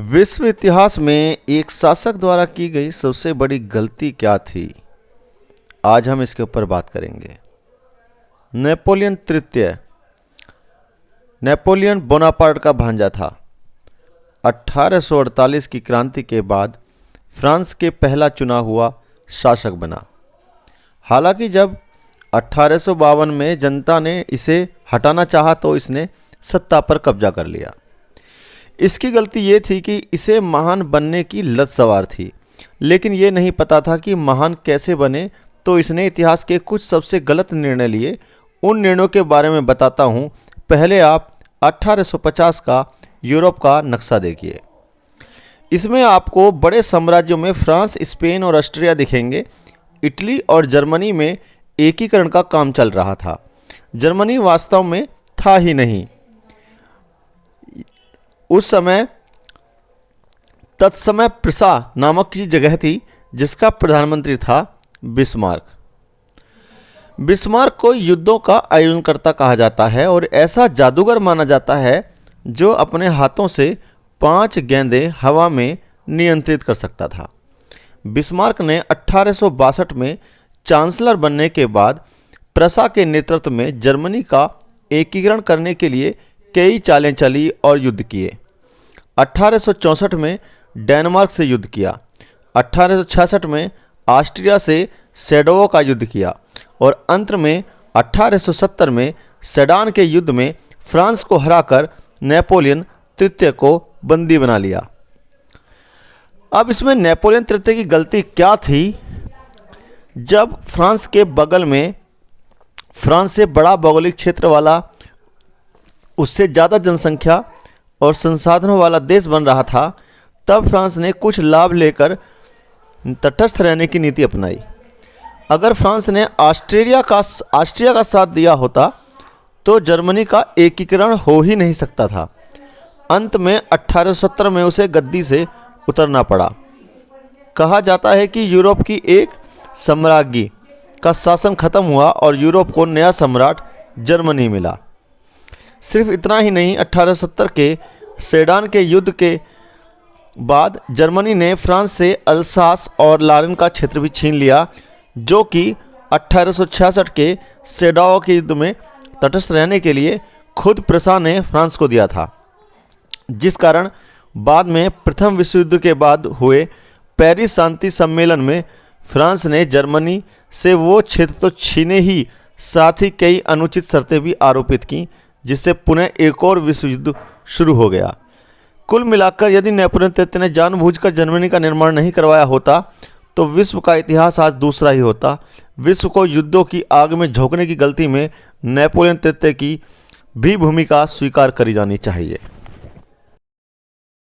विश्व इतिहास में एक शासक द्वारा की गई सबसे बड़ी गलती क्या थी? आज हम इसके ऊपर बात करेंगे। नेपोलियन तृतीय नेपोलियन बोनापार्ट का भांजा था। 1848 की क्रांति के बाद फ्रांस के पहला चुना हुआ शासक बना। हालांकि जब 1852 में जनता ने इसे हटाना चाहा तो इसने सत्ता पर कब्जा कर लिया। इसकी गलती ये थी कि इसे महान बनने की लत सवार थी, लेकिन ये नहीं पता था कि महान कैसे बने, तो इसने इतिहास के कुछ सबसे गलत निर्णय लिए। उन निर्णयों के बारे में बताता हूँ। पहले आप 1850 का यूरोप का नक्शा देखिए। इसमें आपको बड़े साम्राज्यों में फ्रांस, स्पेन और ऑस्ट्रिया दिखेंगे। इटली और जर्मनी में एकीकरण का काम चल रहा था। जर्मनी वास्तव में था ही नहीं। उस समय तत्समय प्रिसा नामक किसी जगह थी जिसका प्रधानमंत्री था बिस्मार्क। बिस्मार्क को युद्धों का आयोजनकर्ता कहा जाता है और ऐसा जादूगर माना जाता है जो अपने हाथों से 5 गेंदें हवा में नियंत्रित कर सकता था। बिस्मार्क ने 1862 में चांसलर बनने के बाद प्रिसा के नेतृत्व में जर्मनी का एकीकरण करने के लिए कई चालें चली और युद्ध किए। 1864 में डेनमार्क से युद्ध किया। 1866 में ऑस्ट्रिया से सेडोवो का युद्ध किया और अंत में 1870 में सेडान के युद्ध में फ्रांस को हराकर नेपोलियन तृतीय को बंदी बना लिया। अब इसमें नेपोलियन तृतीय की गलती क्या थी? जब फ्रांस के बगल में फ्रांस से बड़ा भौगोलिक क्षेत्र वाला, उससे ज़्यादा जनसंख्या और संसाधनों वाला देश बन रहा था, तब फ्रांस ने कुछ लाभ लेकर तटस्थ रहने की नीति अपनाई। अगर फ्रांस ने ऑस्ट्रिया का साथ दिया होता तो जर्मनी का एकीकरण हो ही नहीं सकता था। अंत में 1870 में उसे गद्दी से उतरना पड़ा। कहा जाता है कि यूरोप की एक साम्राज्ञी का शासन खत्म हुआ और यूरोप को नया सम्राट जर्मनी मिला। सिर्फ इतना ही नहीं, 1870 के सेडान के युद्ध के बाद जर्मनी ने फ्रांस से अल्सास और लारेन का क्षेत्र भी छीन लिया, जो कि 1866 के सेडाओ के युद्ध में तटस्थ रहने के लिए खुद प्रिसा ने फ्रांस को दिया था। जिस कारण बाद में प्रथम विश्व युद्ध के बाद हुए पेरिस शांति सम्मेलन में फ्रांस ने जर्मनी से वो क्षेत्र तो छीने ही, साथ ही कई अनुचित शर्तें भी आरोपित की, जिससे पुनः एक और विश्व युद्ध शुरू हो गया। कुल मिलाकर यदि नेपोलियन तृतीय ने जानबूझकर जर्मनी का निर्माण नहीं करवाया होता तो विश्व का इतिहास आज दूसरा ही होता। विश्व को युद्धों की आग में झोंकने की गलती में नेपोलियन तृतीय की भी भूमिका स्वीकार करी जानी चाहिए।